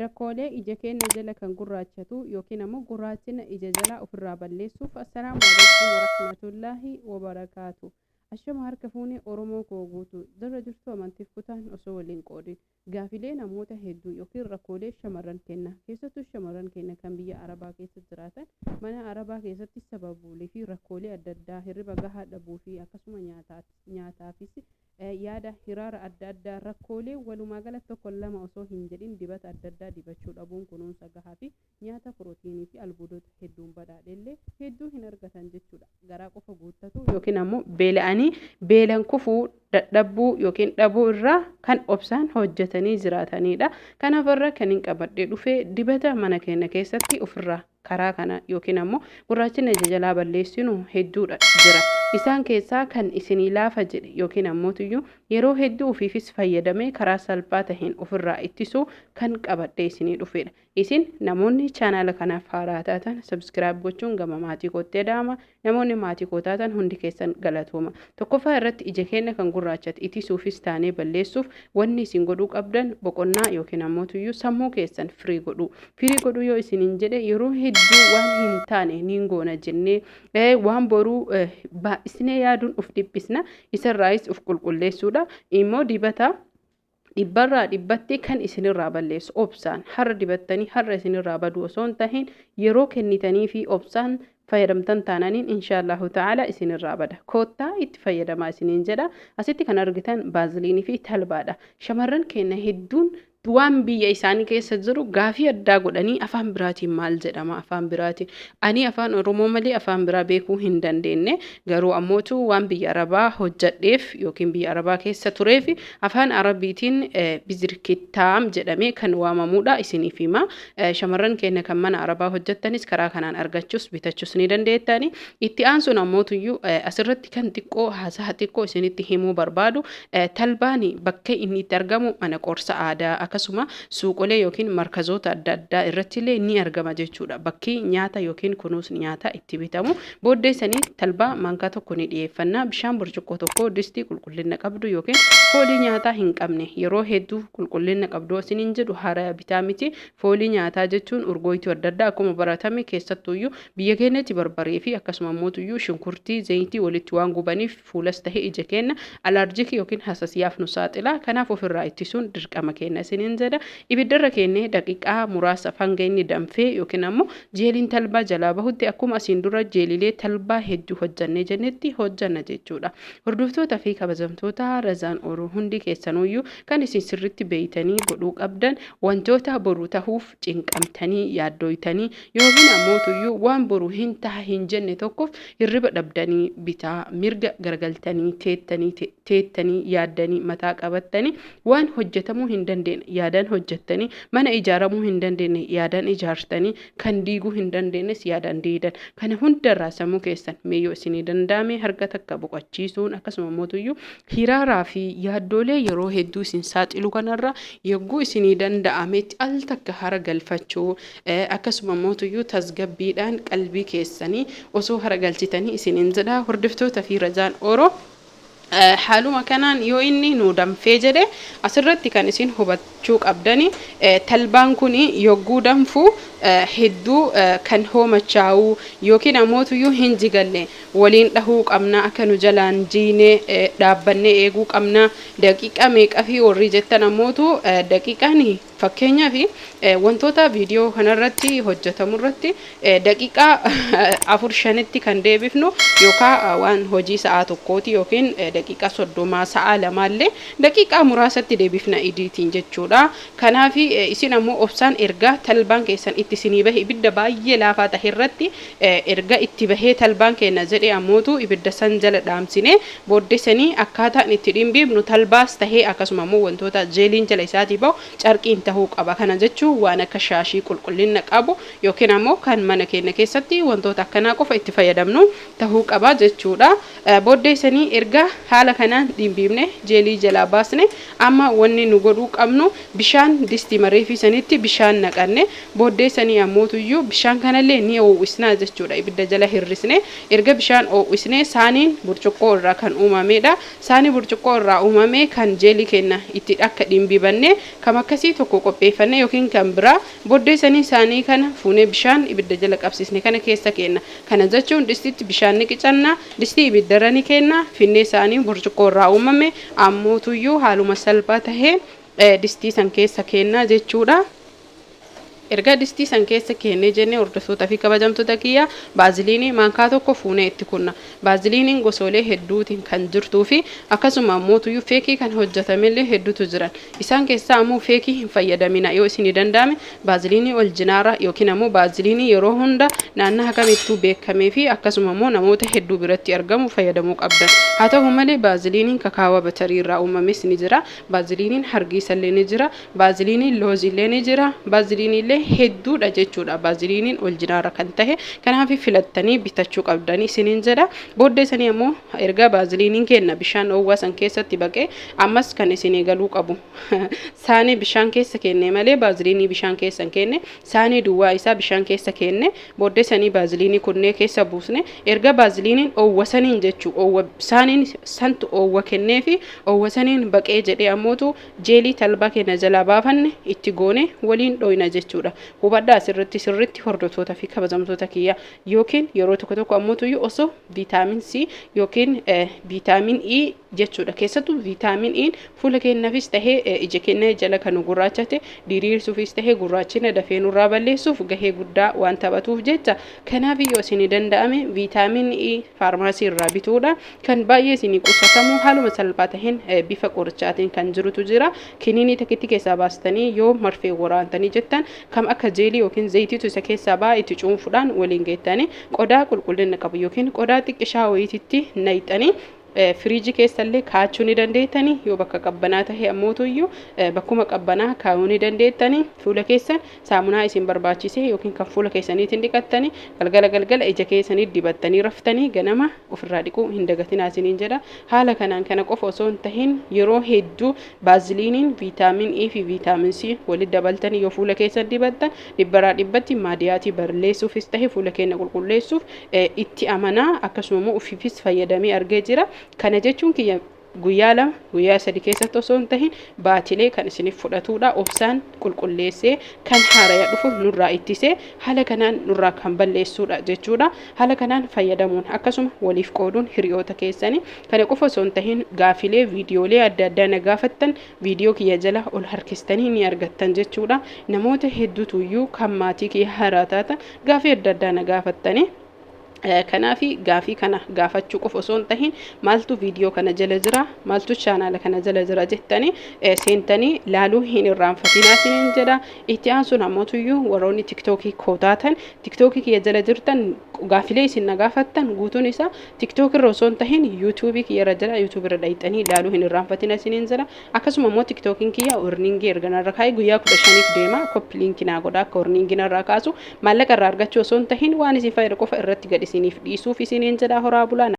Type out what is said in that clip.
rakkoolee ija keenya jala kan gurraachatu yookiin ammoo gurraachina ija jalaa ofirraa balleessuuf. Assalaamu alaykum warahmatullaahi wabarakaatu. Ashama harka fuunee Oromoo koo guutuu dura jirtu amantiif kutaan osoo waliin qoodin gaafilee namoota hedduu yookiin rakkoolee shamarran keenya keessattuu shamarran keenya kan biyya Arabaa keessa jiraatan mana Arabaa keessatti sababuulee fi rakkoolee adda addaa hirriba gahaa dhabuu fi akkasuma nyaataafis yaada hiraara adda addaa rakkoolee walumaa galatti tokko lama osoo hin jedhin dibata adda addaa dibachuu dhabuun kunuunsa gahaa fi nyaata pirootiinii fi albuudota hedduun badhaadhellee hedduu hin argatan jechuudha. Garaa qofa guuttatu yookiin ammoo beelan kufuu dadhabuu yookiin dhabuu irraa kan obsaan hojjetanii jiraatanidha. Kanaaf irra kan hin qabadhee dhufee dibata mana keenya keessatti ofirraa karaa kana yookiin ammoo gurraachina ija jalaa balleessinu hedduudha jira. Isaan keessaa kan isinii laafa jedhe yookiin ammoo yeroo hedduu ofiifis fayyadamee karaa salphaa taheen ofirraa ittisuu kan qabadhee isinii dhufedha. Isin namoonni chaanaala kanaaf haaraa taatan subscribe gochuun gama maatii koottee daama. Namoonni maatii koo taatan hundi keessan galatooma. Tokkoffaa irratti ija keenya kan gurraachate ittisuufis taanee balleessuuf wanni isin godhuu qabdan boqonnaa yookiin ammoo sammuu keessan firii godhuu. Firii godhuu yoo isiniin jedhe yeroo hedduu waan hin taane niin goona jennee waan boruu baay'isnee yaaduun uf dhiphisna. Isarraayis uf qulqulleessuudha. Immoo dibata dhibbarraa dhibbatti kan isinirraa balleessu obsaan har'a dibattanii har'a isinirraa baduu osoo hin tahin yeroo kennitanii fi obsaan fayyadamtan taananiin inshaallahu ta'ala isinirraa bada. Koottaa itti fayyadamaa isiniin jedha. Asitti kan argitan baaziliinii fi talbaadha. Shamarran keenya hedduun waan biyya isaanii keessa jiru gaafii addaa godhanii afaan biraatiin maal jedhama afaan biraatiin ani afaan Oromoo malee afaan biraa beekuu hin dandeenye garuu ammootu waan biyya Arabaa hojjadheef yookiin biyya Arabaa keessa tureef afaan Arabiitiin bizirkitaam jedhamee kan waamamudha isiniif hima. Shamarran keenya kan mana Arabaa hojjettanis karaa kanaan argachuus bitachuus ni dandeettani. Itti aansuun ammootuyyuu asirratti kan xiqqoo haasaa xiqqoo isinitti himuu barbaadu talbaani bakka inni itti argamu mana qorsa aadaa akkasuma suuqolee yookiin markazoota adda addaa irrattillee ni argama jechuudha. Bakki nyaata yookiin kunuunsi nyaata itti bitamu booddeessanii talbaa maankaa tokko ni dhiyeeffannaa. Bishaan burcuqqoo tokko distii qulqullina qabdu yookiin foolii nyaataa hin qabne yeroo hedduu qulqullina qabdu isiniin jedhu haaraa bitaa miti. Foolii nyaataa jechuun urgooyitii adda addaa akkuma baratame keessattuyyuu biyya keenyatti barbaree fi akkasuma mootuyyuu shunkurtii zayitii walitti waan gubaniif fuulas tahee ija keenya alarjikii yookiin hasasiyaaf nu saaxila. Kanaaf ofirraa ittisuun dirqama keenya isiniin jedha. Ibiddarra keenya daqiiqaa muraasa hanga inni danfee yookiin ammoo jeeliin talbaa jalaa bahutti akkuma asiin dura jeelilee talbaa hedduu hojjannee jennetti hojjanna jechuudha. Hordoftoota fi kabajamtoota Razaan Oroo hundi keessanuyyuu kan isin sirriitti beeytanii godhuu qabdan wantoota boruu tahuuf cinqamtanii yaaddooytanii yookiin ammootuyyuu waan boruu hin taha hin jenne tokkoof hirriba dhabdanii bitaa mirga garagaltanii teettanii yaaddanii mataa qabattanii waan hojjetamuu hin dandeenye yaadan hojjettanii mana ijaaramuu hin dandeenye yaadan ijaartanii kan diiguu hin dandeenyes yaadan diidan. Kana hundarraa sammuu keessan meeyyoo isinii danda'ame harka takka boqochiisuun akkasuma mootuyyuu hiraaraa fi yaaddoolee yeroo hedduu isin saaxilu kanarra yogguu isinii danda'ametti al takka hara galfachuu akkasuma mootuyyuu tasgabbiidhaan qalbii keessanii osoo hara galchitanii isiniin jedha. Hordoftoota fi Razaan Oroo haaluma kanaan yoo inni nu danfee jedhe asirratti kan isin hubachuu qabdani talbaan kuni yogguu danfuu hedduu kan hoomachaa'u yookiin ammootuyyuu hin jigalle waliin dhahuu qabna akka nu jalaan jiinee dhaabbannee eeguu qabna. Daqiiqaa meeqa fi warri jettan ammootu daqiiqaan fakkeenyaaf wantoota viidiyoo kanarratti hojjetamu irratti daqiiqaa 4-5tti kan deebifnu yookaan waan hojii sa'aa tokkooti yookiin daqiiqaa 30 sa'aa lamaallee daqiiqaa muraasatti deebifna idiitiin jechuudha. Kanaaf isin ammoo obsaan erga talbaan keessan itti isinii bahe ibidda baay'ee laafaa ta'e irratti erga itti bahee talbaan keenya jedhee ammootu ibidda san jala dhaamsine booddesanii akkaataan itti dhimbiifnu talbaas tahee akkasuma ammoo wantoota jeeliin jala isaatii bahu carqiin tahuu qaba. Kana jechuun waan akka shaashii qulqullina qabu yookiin ammoo kan mana keenya keessatti wantoota akkanaa qofa itti fayyadamnu tahuu qaba jechuudha. Booddesanii erga haala kanaan dhimbiifne jeelii jalaa baasne amma wanni nu godhuu qabnu bishaan distii mareefii sanitti bishaan naqanne booddesanii ammootuyyuu bishaan kanallee ni ho'isnaa jechuudha. Ibidda jala hirrisne erga bishaan ho'isne saaniin burcuqqoo irraa kan uumamedha. Saanii burcuqqoo irraa uumame kan jeelii keenya itti akka dhimbiibanne kam akkasii tokko tokko qopheeffanne yookiin kan biraa booddee isaanii kana fuunee bishaan ibidda jala qabsiisne kana keessa kenna. Kana jechuun distiitti bishaan ni qicanna, distii ibiddarra ni kenna, finnee isaanii burcuqqoo irraa uumame ammootuyyuu haaluma salphaa taheen distii san keessa kenna jechuudha. Erga distii san keessa kennee jennee hordoftoota fi kabajamtoota kiyya baaziliinii maankaa tokko fuunee itti kunna. Baaziliiniin gosoolee hedduutiin kan jirtuu fi akkasuma ammoo tuyyuu feekii kan hojjetamellee hedduutu jiran. Isaan keessaa ammoo feekii hin fayyadamina yoo isin danda'ame baaziliinii orijinaala yookiin ammoo baaziliinii yeroo hunda naannoo hakamittuu beekamee fi akkasuma ammoo namoota hedduu biratti argamu fayyadamuu qabdan. Haa ta'u malee baaziliiniin kakaawwa batarii irraa uumames ni jira. Baaziliiniin hargiisallee ni jira. Baaziliiniin loozillee ni jira. Baaziliiniillee hedduudha jechuudha. Baaziliiniin orijinaala kan tahe kanaaf filattanii bitachuu qabdanii isiniin jedha. Booddee sanii ammoo erga baaziliiniin kenna bishaan dhoowwaa san keessatti baqee ammas kan isinii galuu qabu. Saanii bishaan keessa kenne malee baaziliinii bishaan keessa hin kenne. Saanii duwwaa isaa bishaan keessa kenne. Booddee sanii baaziliinii kunnee keessa buusne. Erga baaziliiniin dhoowwa saniin jechuu saaniin santu dhoowwa kennee fi dhoowwa saniin baqee jedhee ammootu jeelii talbaa kenna jalaa baafanne itti goone waliin dhoyna jechuudha. Hubadhaa sirritti hordoftoota fi kabajamtoota kiyya yookiin yeroo tokko ammootuyyuu osoo viitaamin C yookiin viitaamin E jechuudha. Keessattuu viitaamin E fuula keenyaafis tahee ija keenya jala kan gurraachate diriirsuufis tahee gurraachina dafee nurraa balleessuuf gahee guddaa waan taphatuuf jecha kanaaf yoo isin danda'ame viitaamin E faarmaasii irraa bituudha. Kan baay'ee isin qusatamu haaluma salphaa taheen bifa qorichaatiin kan jirutu jira. Kiniinii takkitti keessaa baastanii yoo marfee waraantanii jettan kam akka jeelii yookiin zayitiitu isa keessaa ba'aa itti cuunfuudhaan waliin geettanii qodaa qulqullina qabu yookiin qodaa xiqqishaa wayitiitti naqxanii firiijii keessallee kaachuu ni dandeettanii yoo bakka qabbanaa tahe ammootuyyuu bakkuma qabbanaa kaa'uu ni dandeettanii fuula keessan saamunaa isin barbaachise yookiin kan fuula keessaniitiin dhiqattanii galgala ija keessanii dibattanii raftanii ganama ofirraa dhiquu hin dagatinaa isiniin jedha. Haala kanaan kana qofa osoo hin tahin yeroo hedduu baaziliiniin viitaamin E fi viitaamin C walitti dabaltanii yoo fuula keessan dibattan dhibbaraa dhibbatti maadiyaatii balleessuufis tahe fuula keenya qulqulleessuuf itti amanaa akkasuma ofiifis fayyadamee argee jira. Kana jechuun kiyya guyyaa 2 guyyaa 3 keessatti osoo hin tahin baatilee kan isiniif fudhatuudha. Obsaan qulqulleessee kan haaraya dhufu nurraa ittisee haala kanaan nurraa kan balleessuudha jechuudha. Haala kanaan fayyadamuun akkasuma waliif qooduun hiriyoota keessanii kana qofa osoo hin tahin gaafilee viidiyoolee adda addaa na gaafattan viidiyoo kiyya jala ol harkistanii ni argattan jechuudha. Namoota hedduutuyyuu kan maatii kiyya haaraa taatan gaafii adda addaa na gaafattanii kanaafi gaafii kana gaafachuu qofa osoo hin tahin maaltu viidiyoo kana jala jira maaltu chaanaala kana jala jira jettanii seentanii laaluu hin irraanfatinaa isiniin jedha. Itti aansuun ammootuyyuu warroonni tiktookii kootaatan tiktookii kiyya jala jirtan gaafilee isin na gaafattan guutuun isaa tiktookii irra osoo hin tahin yuutuubii kiyya irra jira. Yuutuubii irra dhaqxanii laaluu hin irraanfatinaa isiniin jedha. Akkasuma immoo tiktookiin kiyya orniingii erganarra kaa'ee guyyaa 15 deema koppiliinkii naa godha akka orniingii narraa kaasu maallaqa irraa argachuu osoo hin tahin waan isin fayyada qofa irratti gadhiisiniif dhiisuuf isiniin jedha. Horaa bulaa.